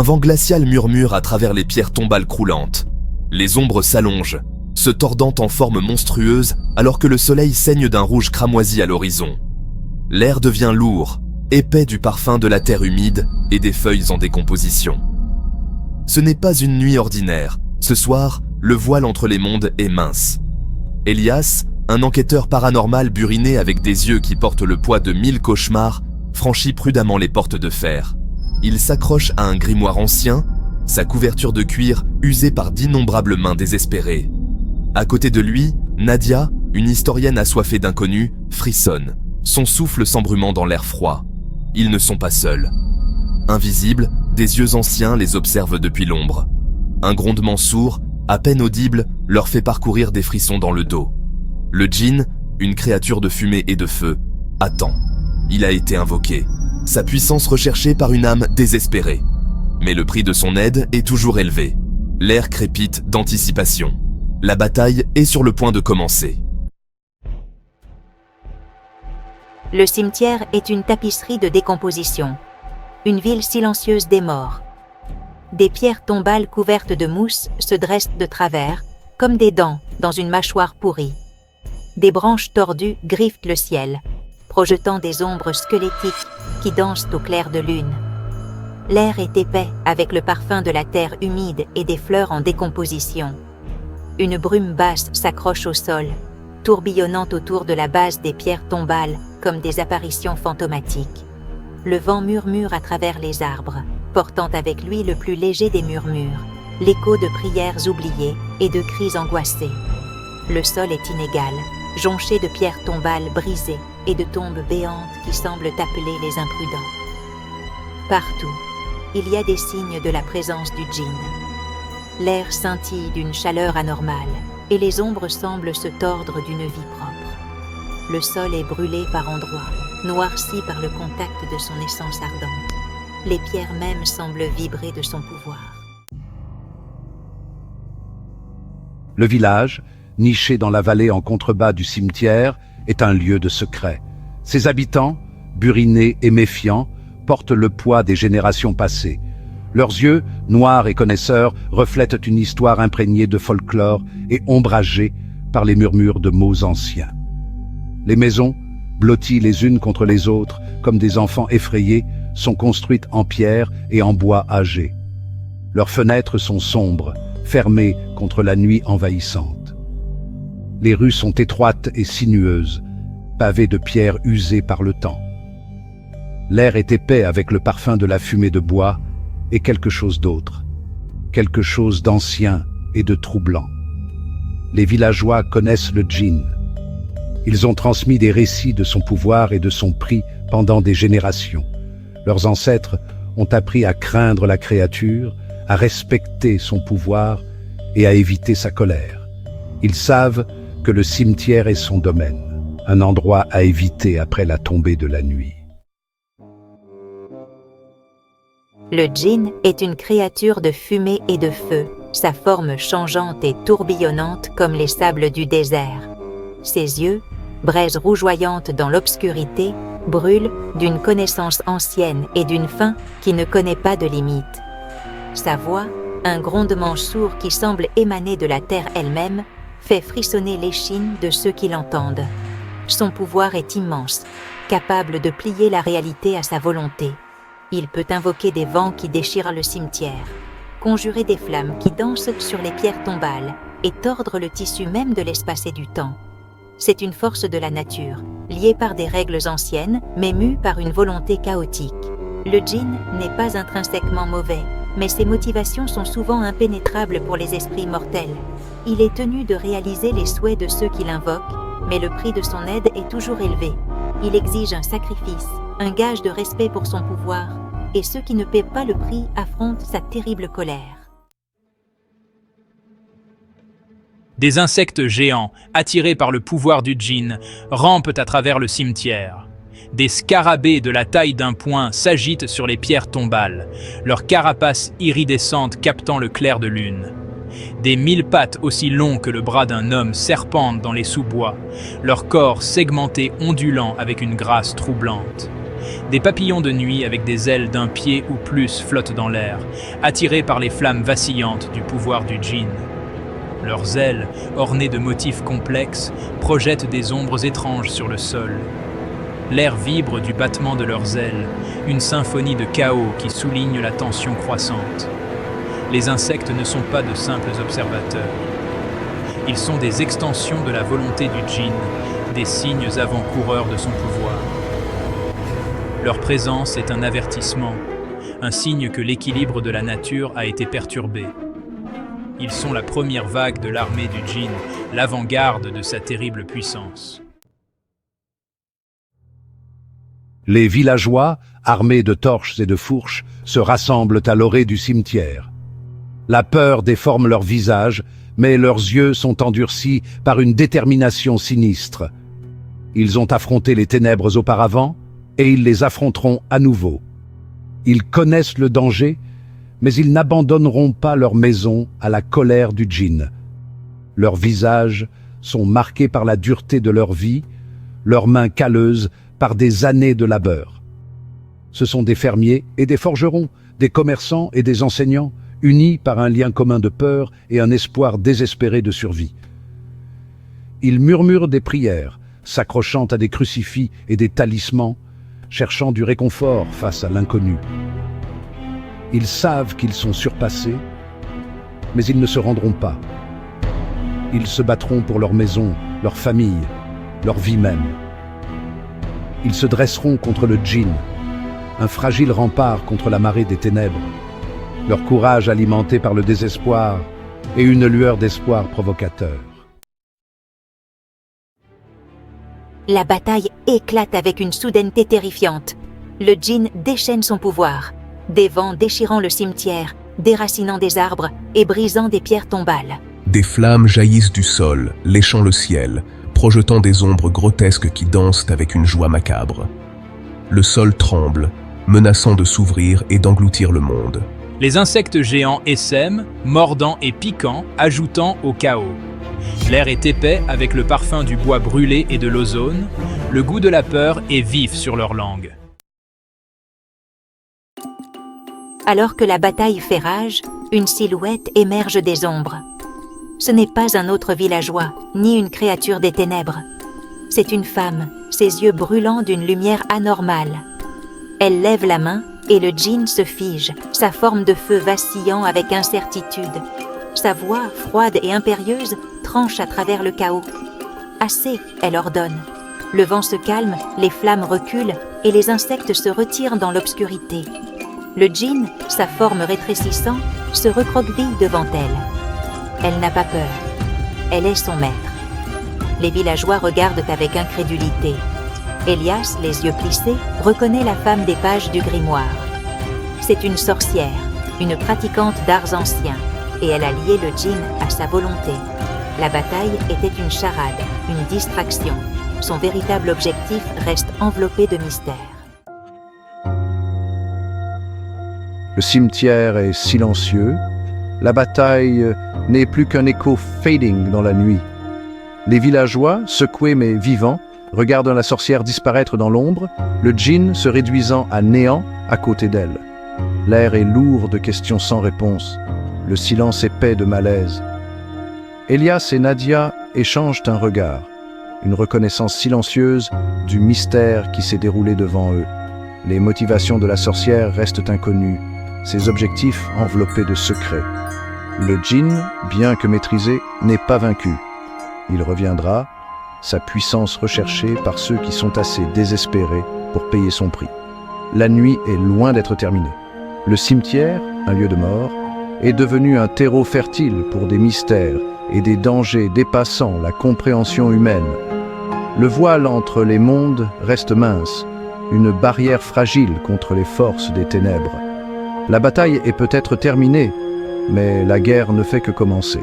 vent glacial murmure à travers les pierres tombales croulantes. Les ombres s'allongent, se tordant en forme monstrueuse alors que le soleil saigne d'un rouge cramoisi à l'horizon. L'air devient lourd, épais du parfum de la terre humide et des feuilles en décomposition. Ce n'est pas une nuit ordinaire. Ce soir, le voile entre les mondes est mince. Elias, un enquêteur paranormal buriné avec des yeux qui portent le poids de 1000 cauchemars, franchit prudemment les portes de fer. Il s'accroche à un grimoire ancien, sa couverture de cuir usée par d'innombrables mains désespérées. À côté de lui, Nadia, une historienne assoiffée d'inconnus, frissonne, son souffle s'embrumant dans l'air froid. Ils ne sont pas seuls. Invisibles, des yeux anciens les observent depuis l'ombre. Un grondement sourd, à peine audible, leur fait parcourir des frissons dans le dos. Le djinn, une créature de fumée et de feu, attend. Il a été invoqué, sa puissance recherchée par une âme désespérée. Mais le prix de son aide est toujours élevé. L'air crépite d'anticipation. La bataille est sur le point de commencer. Le cimetière est une tapisserie de décomposition. Une ville silencieuse des morts. Des pierres tombales couvertes de mousse se dressent de travers, comme des dents dans une mâchoire pourrie. Des branches tordues griffent le ciel, projetant des ombres squelettiques qui dansent au clair de lune. L'air est épais avec le parfum de la terre humide et des fleurs en décomposition. Une brume basse s'accroche au sol, tourbillonnant autour de la base des pierres tombales comme des apparitions fantomatiques. Le vent murmure à travers les arbres, portant avec lui le plus léger des murmures, l'écho de prières oubliées et de cris angoissés. Le sol est inégal, jonché de pierres tombales brisées et de tombes béantes qui semblent appeler les imprudents. Partout, il y a des signes de la présence du djinn. L'air scintille d'une chaleur anormale et les ombres semblent se tordre d'une vie propre. Le sol est brûlé par endroits, noirci par le contact de son essence ardente. Les pierres mêmes semblent vibrer de son pouvoir. Le village, niché dans la vallée en contrebas du cimetière, est un lieu de secret. Ses habitants, burinés et méfiants, portent le poids des générations passées. Leurs yeux, noirs et connaisseurs, reflètent une histoire imprégnée de folklore et ombragée par les murmures de mots anciens. Les maisons, blotties les unes contre les autres, comme des enfants effrayés, sont construites en pierre et en bois âgé. Leurs fenêtres sont sombres, fermées contre la nuit envahissante. Les rues sont étroites et sinueuses, pavées de pierres usées par le temps. L'air est épais avec le parfum de la fumée de bois et quelque chose d'autre, quelque chose d'ancien et de troublant. Les villageois connaissent le djinn. Ils ont transmis des récits de son pouvoir et de son prix pendant des générations. Leurs ancêtres ont appris à craindre la créature, à respecter son pouvoir et à éviter sa colère. Ils savent que le cimetière est son domaine, un endroit à éviter après la tombée de la nuit. Le djinn est une créature de fumée et de feu, sa forme changeante et tourbillonnante comme les sables du désert. Ses yeux, braises rougeoyantes dans l'obscurité, brûlent d'une connaissance ancienne et d'une faim qui ne connaît pas de limite. Sa voix, un grondement sourd qui semble émaner de la terre elle-même, fait frissonner l'échine de ceux qui l'entendent. Son pouvoir est immense, capable de plier la réalité à sa volonté. Il peut invoquer des vents qui déchirent le cimetière, conjurer des flammes qui dansent sur les pierres tombales et tordre le tissu même de l'espace et du temps. C'est une force de la nature, liée par des règles anciennes, mais mue par une volonté chaotique. Le djinn n'est pas intrinsèquement mauvais, mais ses motivations sont souvent impénétrables pour les esprits mortels. Il est tenu de réaliser les souhaits de ceux qui l'invoquent, mais le prix de son aide est toujours élevé. Il exige un sacrifice, un gage de respect pour son pouvoir, et ceux qui ne paient pas le prix affrontent sa terrible colère. Des insectes géants, attirés par le pouvoir du djinn, rampent à travers le cimetière. Des scarabées de la taille d'un poing s'agitent sur les pierres tombales, leurs carapaces iridescentes captant le clair de lune. Des 1000 pattes aussi longs que le bras d'un homme serpentent dans les sous-bois, leur corps segmenté ondulant avec une grâce troublante. Des papillons de nuit avec des ailes d'un pied ou plus flottent dans l'air, attirés par les flammes vacillantes du pouvoir du djinn. Leurs ailes, ornées de motifs complexes, projettent des ombres étranges sur le sol. L'air vibre du battement de leurs ailes, une symphonie de chaos qui souligne la tension croissante. Les insectes ne sont pas de simples observateurs. Ils sont des extensions de la volonté du djinn, des signes avant-coureurs de son pouvoir. Leur présence est un avertissement, un signe que l'équilibre de la nature a été perturbé. Ils sont la première vague de l'armée du djinn, l'avant-garde de sa terrible puissance. Les villageois, armés de torches et de fourches, se rassemblent à l'orée du cimetière. La peur déforme leurs visages, mais leurs yeux sont endurcis par une détermination sinistre. Ils ont affronté les ténèbres auparavant, et ils les affronteront à nouveau. Ils connaissent le danger, mais ils n'abandonneront pas leur maison à la colère du djinn. Leurs visages sont marqués par la dureté de leur vie, leurs mains calleuses par des années de labeur. Ce sont des fermiers et des forgerons, des commerçants et des enseignants, unis par un lien commun de peur et un espoir désespéré de survie. Ils murmurent des prières, s'accrochant à des crucifix et des talismans, cherchant du réconfort face à l'inconnu. Ils savent qu'ils sont surpassés, mais ils ne se rendront pas. Ils se battront pour leur maison, leur famille, leur vie même. Ils se dresseront contre le djinn, un fragile rempart contre la marée des ténèbres. Leur courage alimenté par le désespoir et une lueur d'espoir provocateur. La bataille éclate avec une soudaineté terrifiante. Le djinn déchaîne son pouvoir, des vents déchirant le cimetière, déracinant des arbres et brisant des pierres tombales. Des flammes jaillissent du sol, léchant le ciel, projetant des ombres grotesques qui dansent avec une joie macabre. Le sol tremble, menaçant de s'ouvrir et d'engloutir le monde. Les insectes géants essaiment, mordant et piquant, ajoutant au chaos. L'air est épais avec le parfum du bois brûlé et de l'ozone. Le goût de la peur est vif sur leur langue. Alors que la bataille fait rage, une silhouette émerge des ombres. Ce n'est pas un autre villageois, ni une créature des ténèbres. C'est une femme, ses yeux brûlants d'une lumière anormale. Elle lève la main et le djinn se fige, sa forme de feu vacillant avec incertitude. Sa voix, froide et impérieuse, tranche à travers le chaos. « Assez !» elle ordonne. Le vent se calme, les flammes reculent et les insectes se retirent dans l'obscurité. Le djinn, sa forme rétrécissant, se recroqueville devant elle. Elle n'a pas peur. Elle est son maître. Les villageois regardent avec incrédulité. Elias, les yeux plissés, reconnaît la femme des pages du grimoire. C'est une sorcière, une pratiquante d'arts anciens, et elle a lié le djinn à sa volonté. La bataille était une charade, une distraction. Son véritable objectif reste enveloppé de mystère. Le cimetière est silencieux. La bataille n'est plus qu'un écho fading dans la nuit. Les villageois, secoués mais vivants, regardent la sorcière disparaître dans l'ombre, le djinn se réduisant à néant à côté d'elle. L'air est lourd de questions sans réponse, le silence épais de malaise. Elias et Nadia échangent un regard, une reconnaissance silencieuse du mystère qui s'est déroulé devant eux. Les motivations de la sorcière restent inconnues, ses objectifs enveloppés de secrets. Le djinn, bien que maîtrisé, n'est pas vaincu. Il reviendra, sa puissance recherchée par ceux qui sont assez désespérés pour payer son prix. La nuit est loin d'être terminée. Le cimetière, un lieu de mort, est devenu un terreau fertile pour des mystères et des dangers dépassant la compréhension humaine. Le voile entre les mondes reste mince, une barrière fragile contre les forces des ténèbres. La bataille est peut-être terminée, mais la guerre ne fait que commencer.